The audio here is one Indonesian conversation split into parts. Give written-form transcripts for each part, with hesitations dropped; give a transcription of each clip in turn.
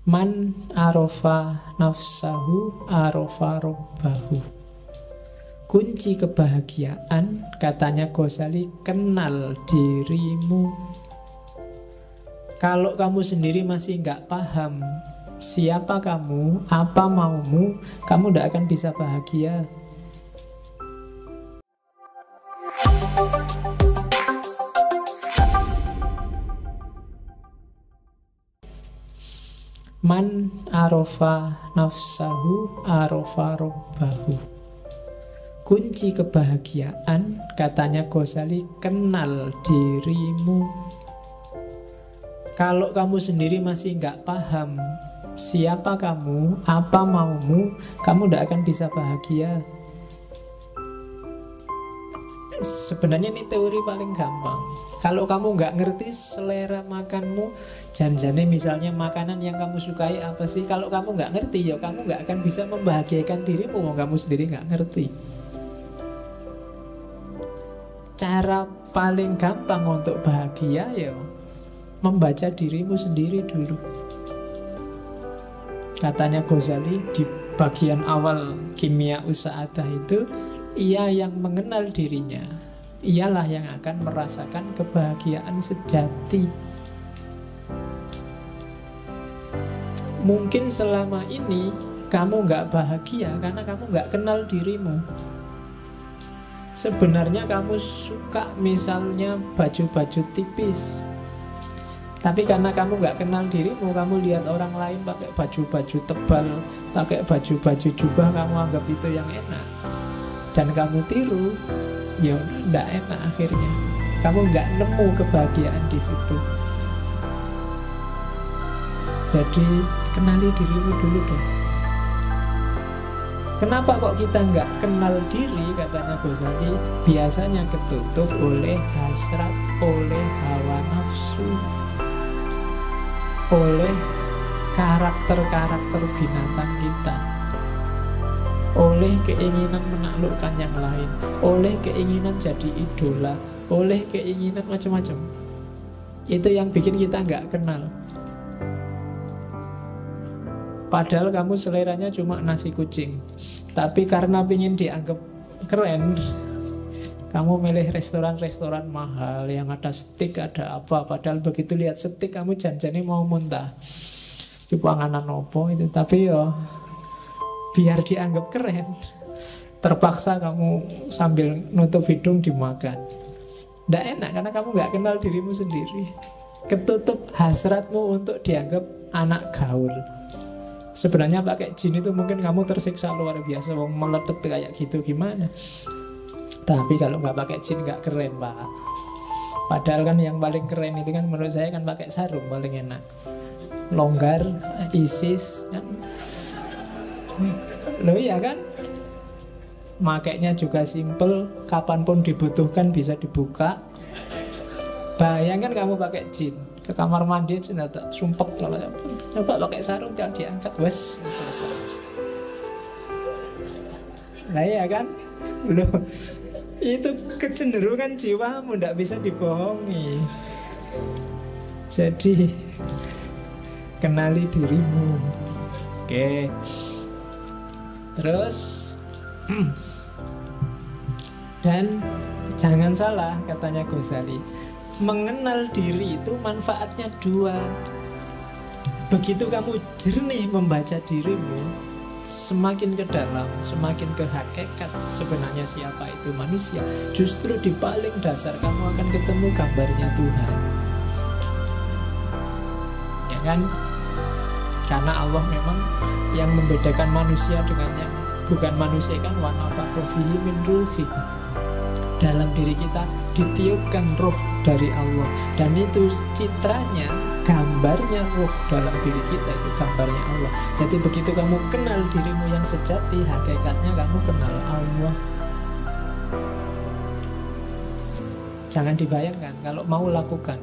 Man arofa nafsahu arofa robbahu. Kunci kebahagiaan, katanya Ghazali, kenal dirimu. Kalau kamu sendiri masih nggak paham siapa kamu, apa maumu, kamu tidak akan bisa bahagia. Man arofa nafsahu arofa robbahu. Kunci kebahagiaan, katanya Ghazali, kenal dirimu. Kalau kamu sendiri masih nggak paham siapa kamu, apa maumu, kamu tidak akan bisa bahagia. Sebenarnya ini teori paling gampang. Kalau kamu nggak ngerti selera makanmu, janjane misalnya makanan yang kamu sukai apa sih, kalau kamu nggak ngerti, ya kamu nggak akan bisa membahagiakan dirimu kalau kamu sendiri nggak ngerti. Cara paling gampang untuk bahagia ya membaca dirimu sendiri dulu. Katanya Ghazali di bagian awal Kimia Usa'adah itu, ia yang mengenal dirinya, ialah yang akan merasakan kebahagiaan sejati. Mungkin selama ini kamu nggak bahagia karena kamu nggak kenal dirimu. Sebenarnya kamu suka misalnya baju-baju tipis, tapi karena kamu nggak kenal dirimu, kamu lihat orang lain pakai baju-baju tebal, pakai baju-baju jubah, kamu anggap itu yang enak. Dan kamu tiru, ya udah enak akhirnya. Kamu nggak nemu kebahagiaan di situ. Jadi kenali dirimu dulu deh. Kenapa kok kita nggak kenal diri, katanya Ghazali? Biasanya ketutup oleh hasrat, oleh hawa nafsu, oleh karakter-karakter binatang kita, oleh keinginan menaklukkan yang lain, oleh keinginan jadi idola, oleh keinginan macam-macam. Itu yang bikin kita nggak kenal. Padahal kamu seleranya cuma nasi kucing, tapi karena ingin dianggap keren, kamu milih restoran-restoran mahal yang ada steak, ada apa. Padahal begitu lihat steak kamu janjane mau muntah. Coba nganan opo itu, tapi yo biar dianggap keren, terpaksa kamu sambil nutup hidung dimakan. Nggak enak karena kamu nggak kenal dirimu sendiri. Ketutup hasratmu untuk dianggap anak gaul. Sebenarnya pakai jin itu mungkin kamu tersiksa luar biasa, wong meletet kayak gitu gimana. Tapi kalau nggak pakai jin nggak keren, Pak. Padahal kan yang paling keren itu kan menurut saya kan pakai sarung paling enak. Longgar, ISIS kan. Loh iya kan? Makainya juga simple, kapanpun dibutuhkan bisa dibuka. Bayangkan kamu pakai jin, ke kamar mandi aja tak sumpek. Kalau coba pakai sarung jangan diangkat, wes selesai. Nah iya kan? Loh, itu kecenderungan jiwamu, tidak bisa dibohongi. Jadi kenali dirimu. Oke. Terus dan jangan salah, katanya Ghazali, mengenal diri itu manfaatnya dua. Begitu kamu jernih membaca dirimu, semakin ke dalam, semakin ke hakikat sebenarnya siapa itu manusia. Justru di paling dasar kamu akan ketemu gambarnya Tuhan. Ya kan? Karena Allah memang yang membedakan manusia dengannya. Bukan manusia kan, wa nafakha fihi min ruhi. Dalam diri kita ditiupkan ruh dari Allah. Dan itu citranya, gambarnya ruh dalam diri kita, itu gambarnya Allah. Jadi begitu kamu kenal dirimu yang sejati, hakikatnya kamu kenal Allah. Jangan dibayangkan, kalau mau lakukan,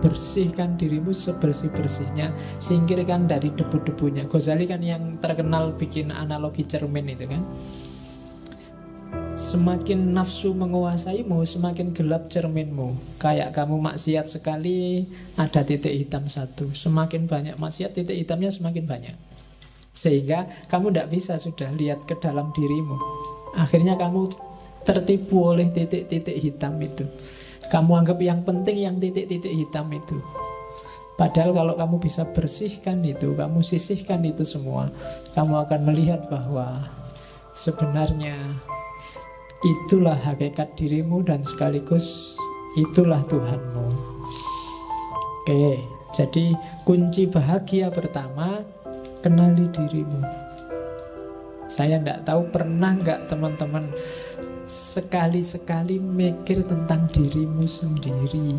bersihkan dirimu sebersih-bersihnya, singkirkan dari debu-debunya. Ghazali kan yang terkenal bikin analogi cermin itu kan. Semakin nafsu menguasaimu, semakin gelap cerminmu. Kayak kamu maksiat sekali, ada titik hitam satu. Semakin banyak maksiat, titik hitamnya semakin banyak. Sehingga kamu tidak bisa sudah lihat ke dalam dirimu. Akhirnya kamu tertipu oleh titik-titik hitam itu. Kamu anggap yang penting yang titik-titik hitam itu. Padahal kalau kamu bisa bersihkan itu, kamu sisihkan itu semua, kamu akan melihat bahwa sebenarnya itulah hakikat dirimu dan sekaligus itulah Tuhanmu. Oke, jadi kunci bahagia pertama, kenali dirimu. Saya tidak tahu pernah nggak teman-teman sekali-sekali mikir tentang dirimu sendiri.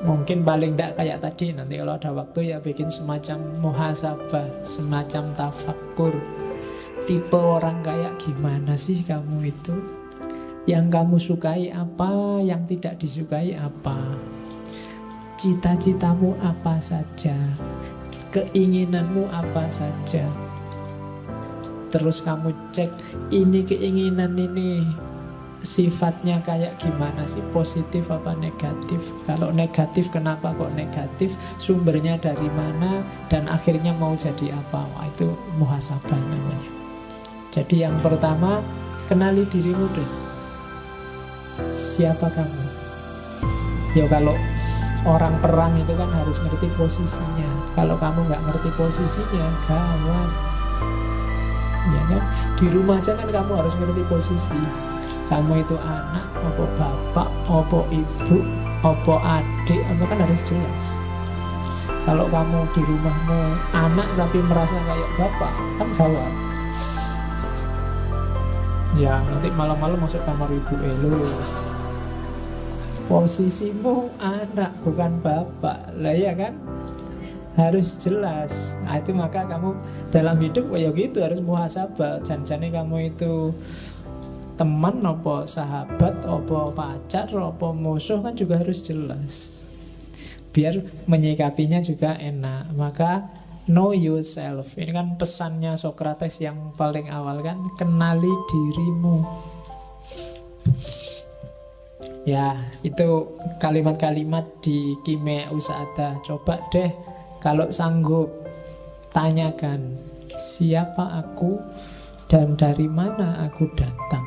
Mungkin paling tidak kayak tadi, nanti kalau ada waktu ya bikin semacam muhasabah, semacam tafakkur. Tipe orang kayak gimana sih kamu itu? Yang kamu sukai apa, yang tidak disukai apa? Cita-citamu apa saja? Keinginanmu apa saja? Terus kamu cek, ini keinginan ini sifatnya kayak gimana sih? Positif apa negatif? Kalau negatif, kenapa kok negatif? Sumbernya dari mana? Dan akhirnya mau jadi apa? Wah, itu muhasabah namanya. Jadi yang pertama, kenali dirimu deh. Siapa kamu? Ya kalau orang perang itu kan harus ngerti posisinya. Kalau kamu nggak ngerti posisinya, gawat. Ya kan? Di rumah aja kan kamu harus ngerti posisi. Kamu itu anak, apa bapak, apa ibu, apa adik, kamu kan harus jelas. Kalau kamu di rumahmu anak tapi merasa kayak bapak, kan gawat. Ya nanti malam-malam masuk kamar ibu, posisimu anak bukan bapak lah, ya kan? Harus jelas. Nah, itu maka kamu dalam hidup ya gitu harus muhasabah. Jangan-jangan kamu itu teman, apa sahabat, apa pacar, apa musuh, kan juga harus jelas. Biar menyikapinya juga enak. Maka know yourself. Ini kan pesannya Socrates yang paling awal kan, kenali dirimu. Ya, itu kalimat-kalimat di Kimea Usada. Coba deh kalau sanggup, tanyakan, siapa aku dan dari mana aku datang?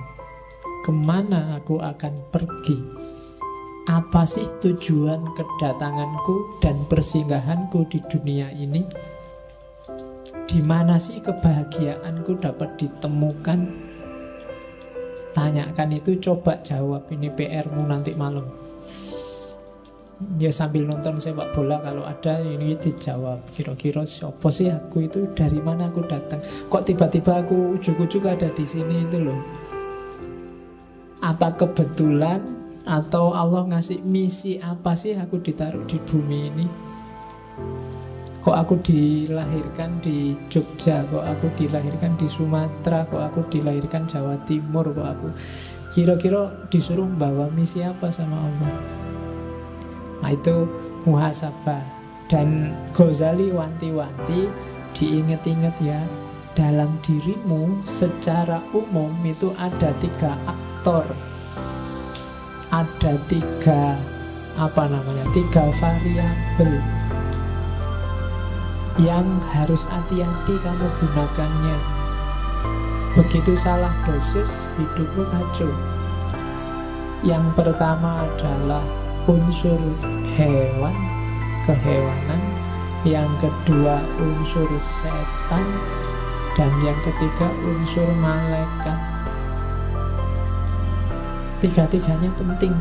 Kemana aku akan pergi? Apa sih tujuan kedatanganku dan persinggahanku di dunia ini? Di mana sih kebahagiaanku dapat ditemukan? Tanyakan itu, coba jawab. Ini PR-mu nanti malam. Ya sambil nonton sepak bola kalau ada, ini dijawab. Kira-kira siapa sih aku itu, dari mana aku datang? Kok tiba-tiba aku ujuk-ujuk ada di sini itu loh. Apa kebetulan atau Allah ngasih misi apa sih aku ditaruh di bumi ini? Kok aku dilahirkan di Jogja? Kok aku dilahirkan di Sumatera? Kok aku dilahirkan Jawa Timur? Kok aku kira-kira disuruh bawa misi apa sama Allah? Nah itu muhasabah. Dan Ghazali wanti-wanti, diinget-inget ya, dalam dirimu secara umum itu ada 3 aktor. Ada 3 variabel yang harus hati-hati kamu gunakannya. Begitu salah dosis, hidupmu kacau. Yang pertama adalah unsur hewan, kehewanan. Yang kedua unsur setan. Dan yang ketiga unsur malaikat. 3-tiganya penting.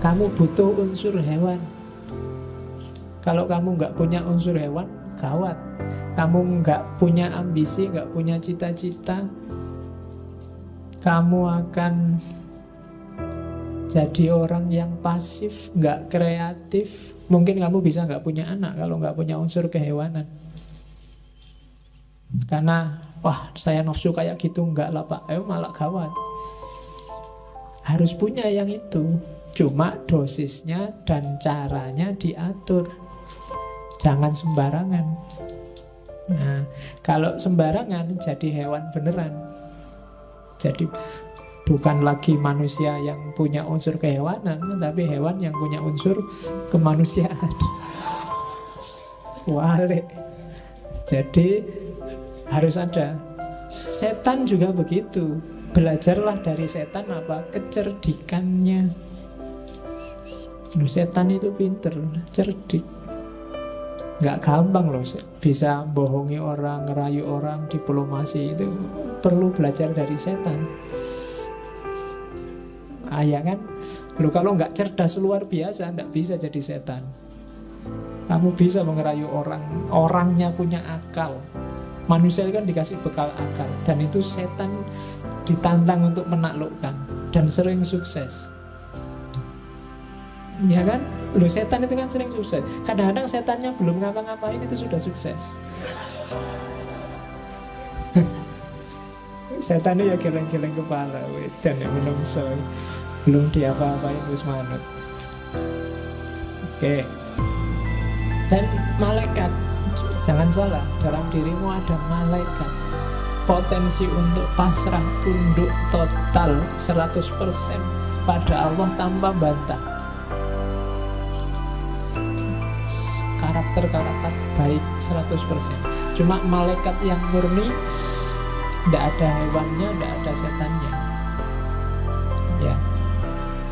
Kamu butuh unsur hewan. Kalau kamu nggak punya unsur hewan, gawat. Kamu nggak punya ambisi, nggak punya cita-cita, kamu akan jadi orang yang pasif, nggak kreatif. Mungkin kamu bisa nggak punya anak kalau nggak punya unsur kehewanan. Karena, wah saya nafsu kayak gitu, nggak lah Pak, malah gawat. Harus punya yang itu. Cuma dosisnya dan caranya diatur. Jangan sembarangan. Nah, kalau sembarangan jadi hewan beneran. Jadi bukan lagi manusia yang punya unsur kehewanan, tapi hewan yang punya unsur kemanusiaan. Wale. Jadi harus ada. Setan juga begitu. Belajarlah dari setan apa? Kecerdikannya. Setan itu pinter, cerdik. Nggak gampang loh bisa bohongi orang, ngerayu orang, diplomasi. Itu perlu belajar dari setan. Ya kan? Lu kalau nggak cerdas luar biasa, nggak bisa jadi setan. Kamu bisa mengerayu orang, orangnya punya akal. Manusia kan dikasih bekal akal, dan itu setan ditantang untuk menaklukkan, dan sering sukses. Ya kan? Loh, setan itu kan sering sukses. Kadang-kadang setannya belum ngapa-ngapain itu sudah sukses. Setannya ya geleng-geleng kepala, dan ya menungso belum diapa-apain terus manut. Oke. Dan malaikat, jangan salah, dalam dirimu ada malaikat. Potensi untuk pasrah, tunduk total 100% pada Allah tanpa bantah. Karakter-karakter baik 100%. Cuma malaikat yang murni, tidak ada hewannya, tidak ada setannya. Ya.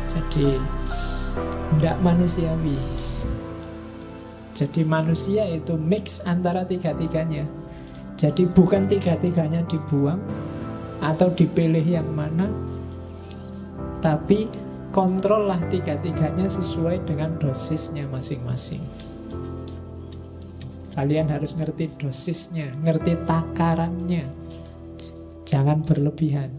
Jadi tidak manusiawi. Jadi manusia itu mix antara tiga-tiganya. Jadi bukan tiga-tiganya dibuang atau dipilih yang mana, tapi kontrollah tiga-tiganya sesuai dengan dosisnya masing-masing. Kalian harus ngerti dosisnya, ngerti takarannya. Jangan berlebihan.